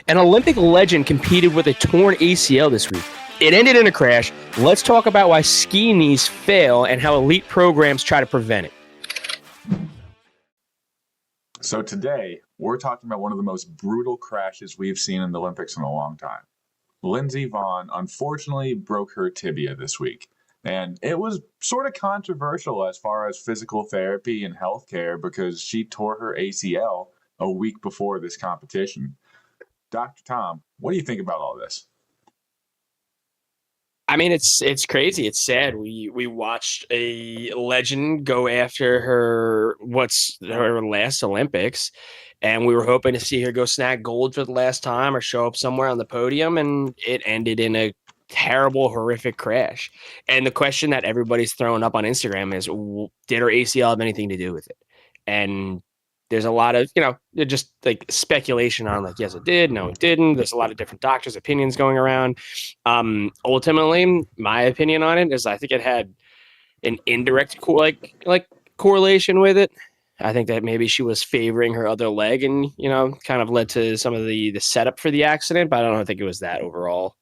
An Olympic legend competed with a torn ACL this week. It ended in a crash. Let's talk about why ski knees fail and how elite programs try to prevent it. So today, we're talking about one of the most brutal crashes we've seen in the Olympics in a long time. Lindsey Vonn unfortunately broke her tibia this week. And it was sort of controversial as far as physical therapy and healthcare because she tore her ACL a week before this competition. Dr. Tom, what do you think about all this? I mean, it's crazy. It's sad. We watched a legend go after her last Olympics, and we were hoping to see her go snag gold for the last time or show up somewhere on the podium, and it ended in a terrible, horrific crash. And the question that everybody's throwing up on Instagram is, did her ACL have anything to do with it? And there's a lot of, just like speculation on like, yes, it did. No, it didn't. There's a lot of different doctors' opinions going around. Ultimately, my opinion on it is I think it had an indirect correlation with it. I think that maybe she was favoring her other leg and, kind of led to some of the setup for the accident, but I don't think it was that overall.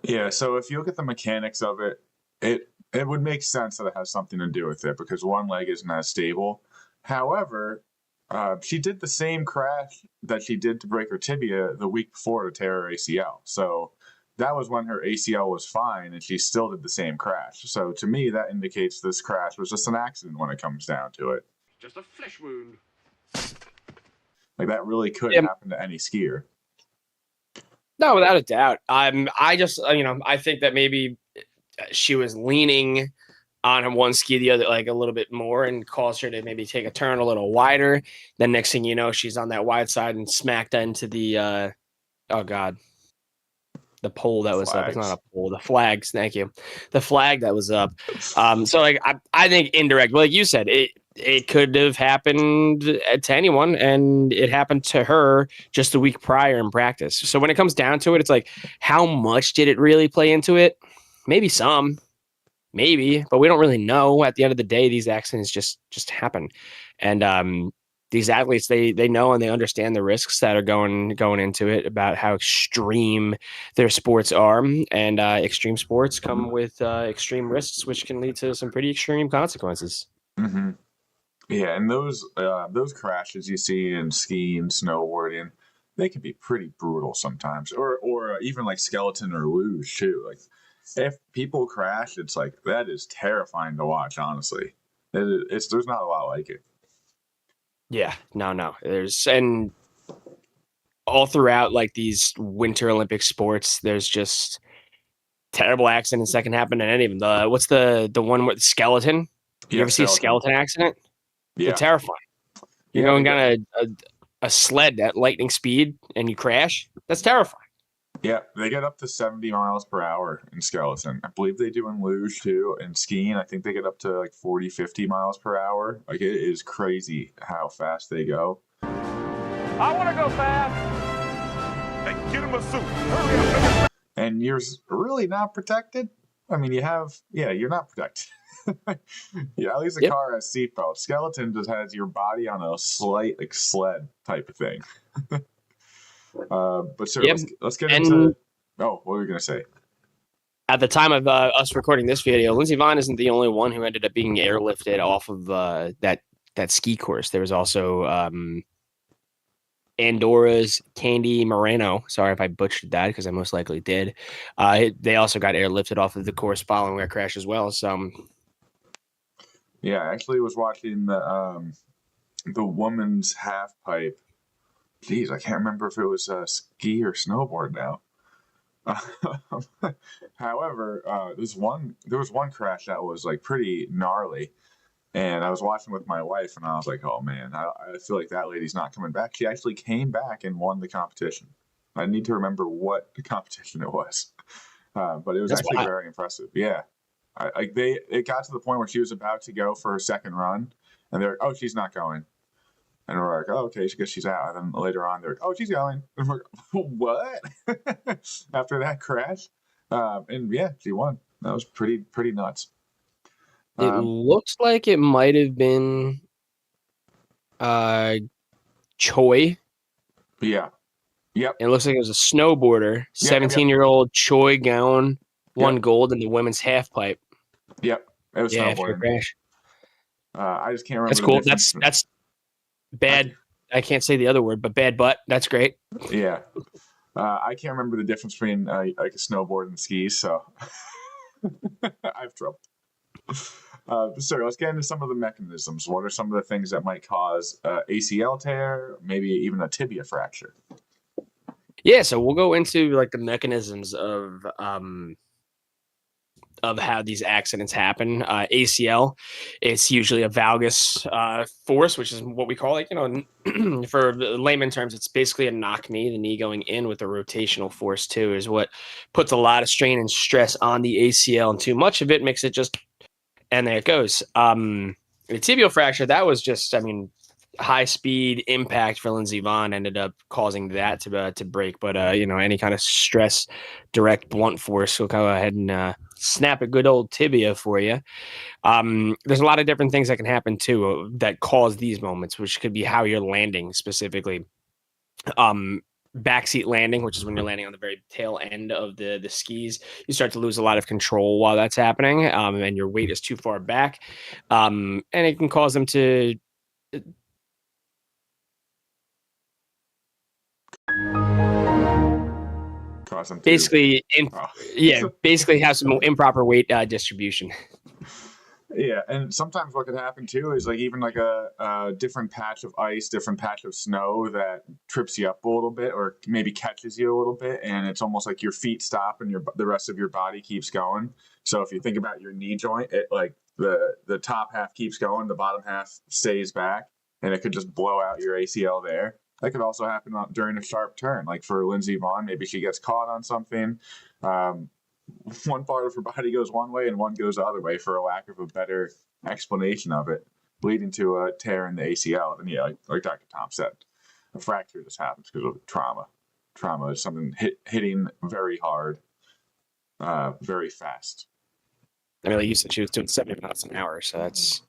Yeah, so if you look at the mechanics of it, it would make sense that it has something to do with it because one leg isn't as stable. However, she did the same crash that she did to break her tibia the week before to tear her ACL. So that was when her ACL was fine and she still did the same crash. So to me, that indicates this crash was just an accident when it comes down to it. Just a flesh wound. Like that really could happen to any skier. No, without a doubt. I just, I think that maybe she was leaning on one ski the other like a little bit more and caused her to maybe take a turn a little wider. Then next thing you know, she's on that wide side and smacked into the the pole that was up. It's not a pole, the flags. Thank you. The flag that was up. So like I think indirect, like you said, it could have happened to anyone, and it happened to her just a week prior in practice. So when it comes down to it, it's like, how much did it really play into it? Maybe some. Maybe, but we don't really know. At the end of the day, these accidents just happen, and these athletes they know and they understand the risks that are going into it about how extreme their sports are, and extreme sports come with extreme risks, which can lead to some pretty extreme consequences. Mm-hmm. Yeah, and those crashes you see in skiing, snowboarding, they can be pretty brutal sometimes, or even like skeleton or luge too. Like if people crash, it's like that is terrifying to watch. Honestly, there's not a lot like it. Yeah, no. And all throughout like these Winter Olympic sports, there's just terrible accidents that can happen in any of them. What's the one with the skeleton? You ever see a skeleton accident? Yeah, they're terrifying. You're going down a sled at lightning speed and you crash. That's terrifying. Yeah, they get up to 70 miles per hour in skeleton. I believe they do in luge too. And skiing, I think they get up to like 40, 50 miles per hour. Like it is crazy how fast they go. I want to go fast. Hey, get him a suit. Hurry up. And you're really not protected. I mean, you're not protected. Yeah, at least the car has seatbelts. Skeleton just has your body on a slight like sled type of thing. But sure, let's get into. Oh, what were you gonna say? At the time of us recording this video, Lindsey Vonn isn't the only one who ended up being airlifted off of that ski course. There was also Andorra's Candy Moreno. Sorry if I butchered that because I most likely did. They also got airlifted off of the course following their crash as well. So. Yeah, I actually was watching the woman's half pipe. Geez, I can't remember if it was ski or snowboard now. However, there was one crash that was like pretty gnarly, and I was watching with my wife, and I was like, "Oh man, I feel like that lady's not coming back." She actually came back and won the competition. I need to remember what the competition it was, but it was actually very impressive. Yeah, it got to the point where she was about to go for her second run, and they're like, "Oh, she's not going." And we're like, oh, okay, I guess she's out. And then later on, they're like, oh, she's going. And we're like, what? After that crash? And yeah, she won. That was pretty nuts. It looks like it might have been Choi. Yeah. Yep. It looks like it was a snowboarder, Yep. 17-year-old Choi Gown, won Yep. gold in the women's half pipe. Yep. It was Yeah, after a snowboarding. crash. I just can't That's remember the cool. difference. That's bad. I can't say the other word, but bad butt. That's great. Yeah. I can't remember the difference between like a snowboard and skis, so I have trouble. So let's get into some of the mechanisms. What are some of the things that might cause ACL tear, maybe even a tibia fracture? Yeah, so we'll go into like the mechanisms of how these accidents happen. ACL, it's usually a valgus force, which is what we call it. For layman terms, it's basically a knock knee. The knee going in with a rotational force too is what puts a lot of strain and stress on the ACL, and too much of it makes it just, and there it goes. The tibial fracture, that was just, high speed impact for Lindsey Vonn ended up causing that to break. But any kind of stress, direct blunt force will go ahead and snap a good old tibia for you. There's a lot of different things that can happen too that cause these moments, which could be how you're landing specifically. Backseat landing, which is when you're landing on the very tail end of the skis, you start to lose a lot of control while that's happening, and your weight is too far back, and it can cause them to basically have some improper weight distribution. Yeah, and sometimes what could happen too is like even like a different patch of ice, different patch of snow that trips you up a little bit, or maybe catches you a little bit, and it's almost like your feet stop and the rest of your body keeps going. So if you think about your knee joint, it like the top half keeps going, the bottom half stays back, and it could just blow out your ACL there. That could also happen during a sharp turn, like for Lindsey Vonn. Maybe she gets caught on something. One part of her body goes one way and one goes the other way, for a lack of a better explanation of it, leading to a tear in the ACL. And yeah, like Dr. Tom said, a fracture just happens because of trauma. Trauma is something hitting very hard, very fast. Like you said, she was doing 70 miles an hour, so that's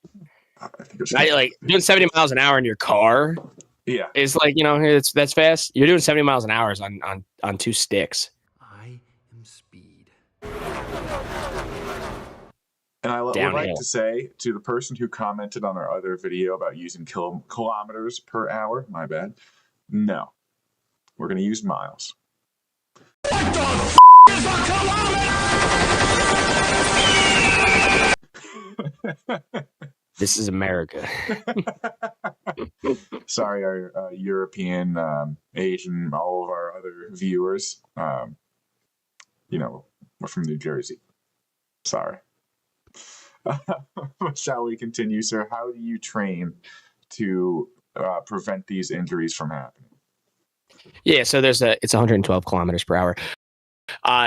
I think it's like doing 70 miles an hour in your car. Yeah, it's like that's fast. You're doing 70 miles an hour on two sticks. I am speed. And I would like to say to the person who commented on our other video about using kilometers per hour, my bad. No, we're going to use miles. What the f*** is a kilometer? This is America. Sorry, our European, Asian, all of our other viewers. We're from New Jersey. Sorry. Shall we continue, sir? How do you train to prevent these injuries from happening? Yeah, so it's 112 kilometers per hour.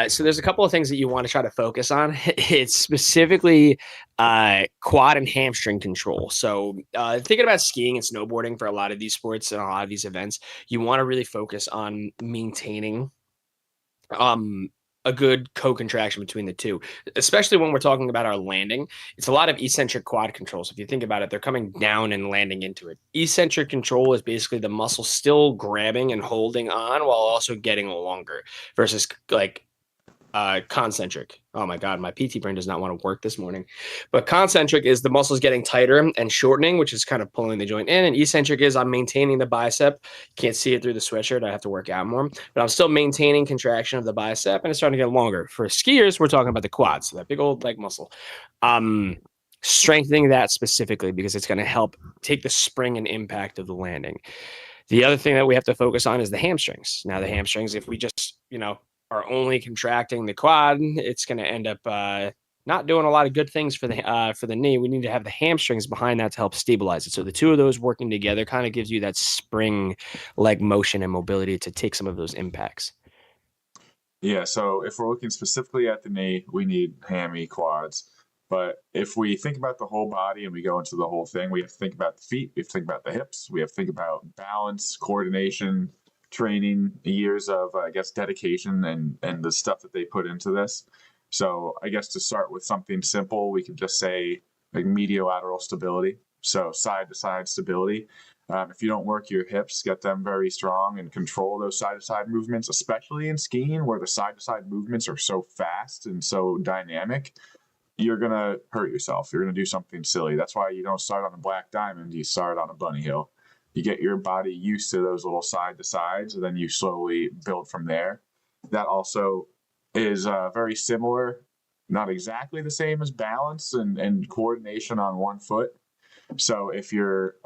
So there's a couple of things that you want to try to focus on. It's specifically quad and hamstring control. So thinking about skiing and snowboarding for a lot of these sports and a lot of these events, you want to really focus on maintaining a good co-contraction between the two, especially when we're talking about our landing. It's a lot of eccentric quad control. So if you think about it, they're coming down and landing into it. Eccentric control is basically the muscle still grabbing and holding on while also getting longer, versus like concentric. Oh my God, my PT brain does not want to work this morning. But concentric is the muscles getting tighter and shortening, which is kind of pulling the joint in. And eccentric is I'm maintaining the bicep. Can't see it through the sweatshirt. I have to work out more, but I'm still maintaining contraction of the bicep and it's starting to get longer. For skiers, we're talking about the quads, so that big old leg muscle. Strengthening that specifically because it's going to help take the spring and impact of the landing. The other thing that we have to focus on is the hamstrings. Now, the hamstrings, if we just, are only contracting the quad, it's going to end up not doing a lot of good things for the knee. We need to have the hamstrings behind that to help stabilize it. So the two of those working together kind of gives you that spring leg motion and mobility to take some of those impacts. Yeah, so if we're looking specifically at the knee, we need hammy quads. But if we think about the whole body and we go into the whole thing, we have to think about the feet, we have to think about the hips, we have to think about balance, coordination, training, years of dedication and the stuff that they put into this. So I guess to start with something simple, we could just say like mediolateral stability, so side to side stability. If you don't work your hips, get them very strong and control those side-to-side movements, especially in skiing where the side-to-side movements are so fast and so dynamic, you're going to hurt yourself. You're going to do something silly. That's why you don't start on a black diamond, you start on a bunny hill. You get your body used to those little side-to-sides, and then you slowly build from there. That also is very similar, not exactly the same as balance and coordination on one foot. So if you're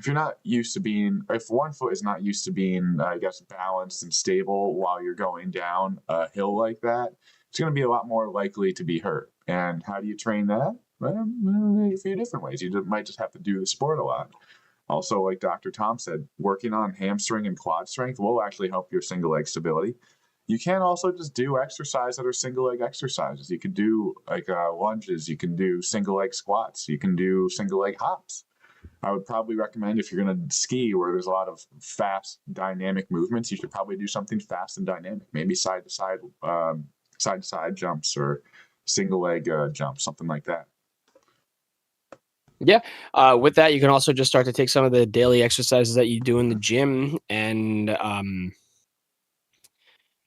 not used to being, if one foot is not used to being, I guess, balanced and stable while you're going down a hill like that, it's going to be a lot more likely to be hurt. And how do you train that? Well, a few different ways. You might just have to do the sport a lot. Also, like Dr. Tom said, working on hamstring and quad strength will actually help your single leg stability. You can also just do exercise that are single leg exercises. You can do like lunges. You can do single leg squats. You can do single leg hops. I would probably recommend if you're going to ski where there's a lot of fast dynamic movements, you should probably do something fast and dynamic, maybe side to side jumps or single leg jumps, something like that. Yeah. With that, you can also just start to take some of the daily exercises that you do in the gym and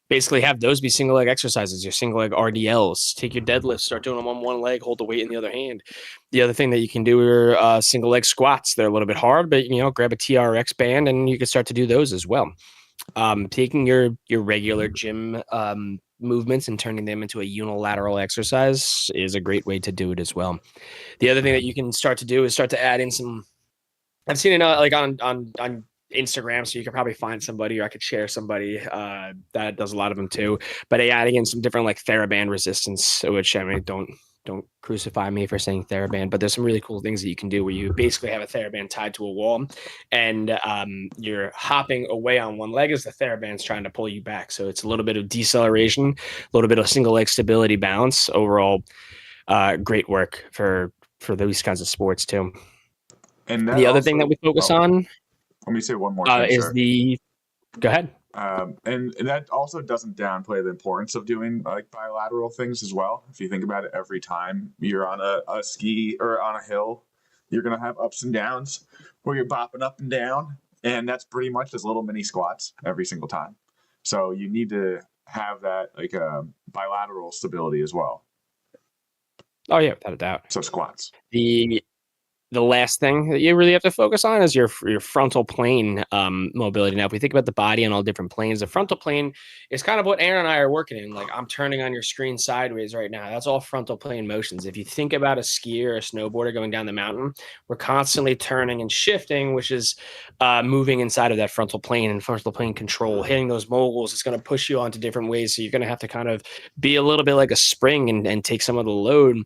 basically have those be single leg exercises, your single leg RDLs. Take your deadlifts, start doing them on one leg, hold the weight in the other hand. The other thing that you can do are single leg squats. They're a little bit hard, but grab a TRX band and you can start to do those as well. Taking your regular gym movements and turning them into a unilateral exercise is a great way to do it as well. The other thing that you can start to do is start to add in some. I've seen it like on Instagram, so you could probably find somebody, or I could share somebody that does a lot of them too. But adding in some different like TheraBand resistance, which I mean, don't crucify me for saying TheraBand, but there's some really cool things that you can do where you basically have a TheraBand tied to a wall, and you're hopping away on one leg as the TheraBand's trying to pull you back. So it's a little bit of deceleration, a little bit of single leg stability balance. Overall, great work for those kinds of sports too. And the other thing that we focus on. Let me say one more thing, is sir. Go ahead. And that also doesn't downplay the importance of doing like bilateral things as well. If you think about it, every time you're on a ski or on a hill, you're going to have ups and downs where you're bopping up and down. And that's pretty much as little mini squats every single time. So you need to have that like bilateral stability as well. Oh, yeah, without a doubt. So squats. The last thing that you really have to focus on is your frontal plane mobility. Now, if we think about the body on all different planes, the frontal plane is kind of what Aaron and I are working in. Like I'm turning on your screen sideways right now. That's all frontal plane motions. If you think about a skier or a snowboarder going down the mountain, we're constantly turning and shifting, which is moving inside of that frontal plane and frontal plane control, hitting those moguls. It's going to push you onto different ways. So you're going to have to kind of be a little bit like a spring and take some of the load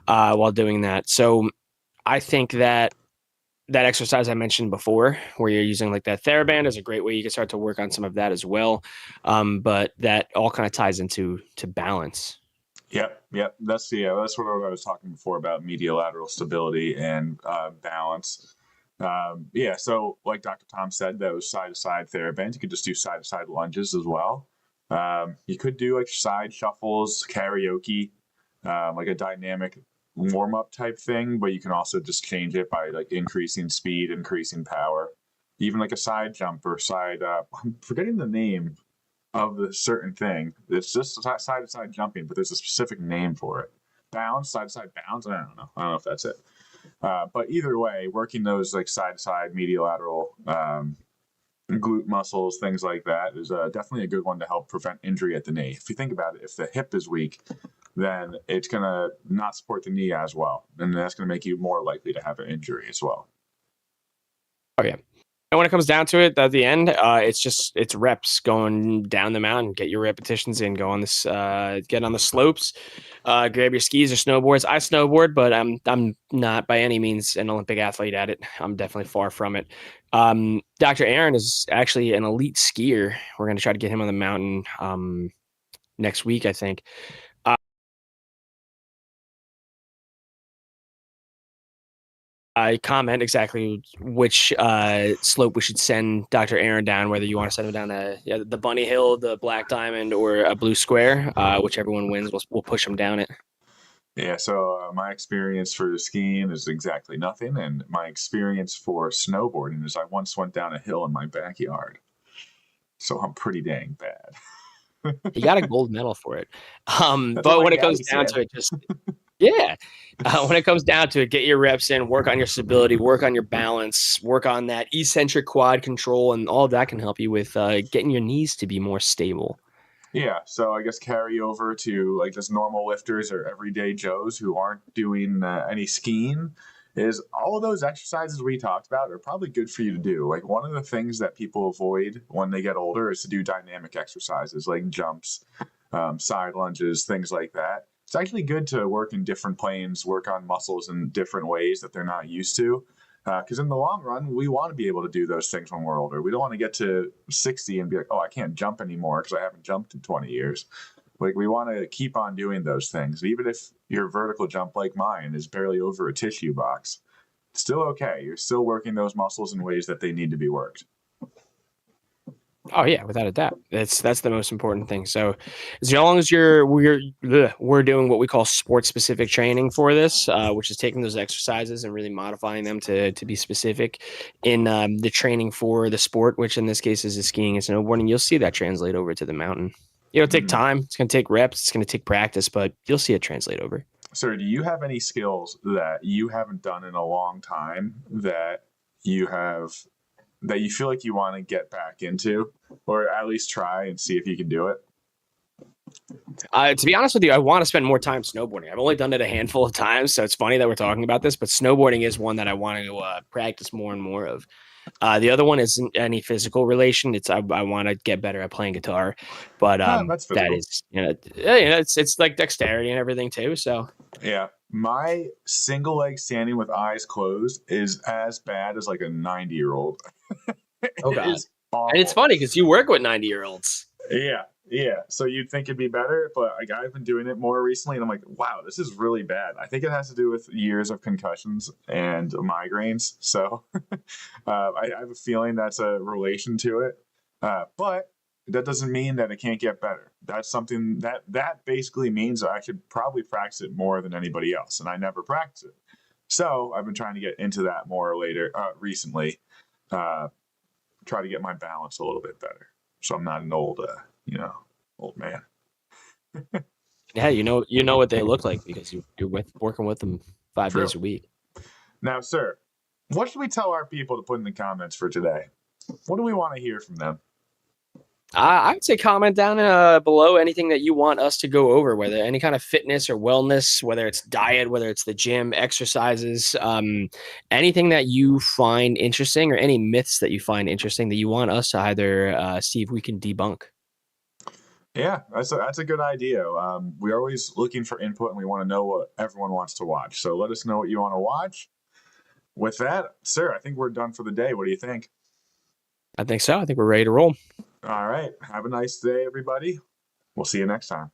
while doing that. So I think that exercise I mentioned before, where you're using like that TheraBand, is a great way you can start to work on some of that as well. But that all kind of ties into balance. Yep. That's what I was talking before about medial lateral stability and balance. So like Dr. Tom said, those side-to-side TheraBands, you could just do side-to-side lunges as well. You could do like side shuffles, karaoke, like a dynamic warm-up type thing, but you can also just change it by like increasing speed, increasing power, even like a side jump or side I'm forgetting the name of the certain thing. It's just side to side jumping, but there's a specific name for it. Bounce, side to side bounce. I don't know if that's it. But either way, working those like side to side medial lateral glute muscles, things like that is definitely a good one to help prevent injury at the knee. If you think about it, if the hip is weak, then it's going to not support the knee as well. And that's going to make you more likely to have an injury as well. Oh, yeah. And when it comes down to it, at the end, it's reps going down the mountain, get your repetitions in, go on this, get on the slopes, grab your skis or snowboards. I snowboard, but I'm not by any means an Olympic athlete at it. I'm definitely far from it. Dr. Aaron is actually an elite skier. We're going to try to get him on the mountain next week, I think. Comment exactly which slope we should send Dr. Aaron down, whether you want to send him down the bunny hill, the black diamond, or a blue square. Whichever one wins, we'll push him down it. Yeah, so my experience for skiing is exactly nothing, and my experience for snowboarding is I once went down a hill in my backyard, so I'm pretty dang bad. You got a gold medal for it. That's what But my when it comes daddy down said. to it, just yeah. When it comes down to it, get your reps in, work on your stability, work on your balance, work on that eccentric quad control, and all of that can help you with getting your knees to be more stable. Yeah, so I guess carry over to like just normal lifters or everyday Joes who aren't doing any skiing is all of those exercises we talked about are probably good for you to do. Like one of the things that people avoid when they get older is to do dynamic exercises like jumps, side lunges, things like that. It's actually good to work in different planes, work on muscles in different ways that they're not used to. Because in the long run, we want to be able to do those things when we're older. We don't want to get to 60 and be like, oh, I can't jump anymore because I haven't jumped in 20 years. Like we want to keep on doing those things. Even if your vertical jump, like mine, is barely over a tissue box, it's still okay. You're still working those muscles in ways that they need to be worked. Oh yeah, without a doubt. That's the most important thing. So as long as we're doing what we call sports specific training for this, which is taking those exercises and really modifying them to be specific in the training for the sport, which in this case is the skiing and snowboarding, you'll see that translate over to the mountain. It'll take time. It's going to take reps. It's going to take practice, but you'll see it translate over. Sir, do you have any skills that you haven't done in a long time that you have that you feel like you want to get back into, or at least try and see if you can do it? To be honest with you, I want to spend more time snowboarding. I've only done it a handful of times, so it's funny that we're talking about this, but snowboarding is one that I want to practice more and more of. The other one isn't any physical relation. I want to get better at playing guitar, but That's that physical. is it's like dexterity and everything too. So Yeah, my single leg standing with eyes closed is as bad as like a 90-year-old. oh It god, is and it's awful. funny because you work with 90-year-olds. Yeah, yeah. So you'd think it'd be better, but like I've been doing it more recently, and I'm like, wow, this is really bad. I think it has to do with years of concussions and migraines. So I have a feeling that's a relation to it. But that doesn't mean that it can't get better. That's something that basically means I should probably practice it more than anybody else, and I never practice it. So I've been trying to get into that more recently. Uh, Try to get my balance a little bit better, so I'm not an old man. Yeah, you know what they look like because you're working with them 5 days True. a week. Now, sir, what should we tell our people to put in the comments for today? What do we want to hear from them? I would say comment down below anything that you want us to go over, whether any kind of fitness or wellness, whether it's diet, whether it's the gym, exercises, anything that you find interesting or any myths that you find interesting that you want us to either see if we can debunk. Yeah, that's a good idea. We're always looking for input, and we want to know what everyone wants to watch. So let us know what you want to watch. With that, sir, I think we're done for the day. What do you think? I think so. I think we're ready to roll. All right. Have a nice day, everybody. We'll see you next time.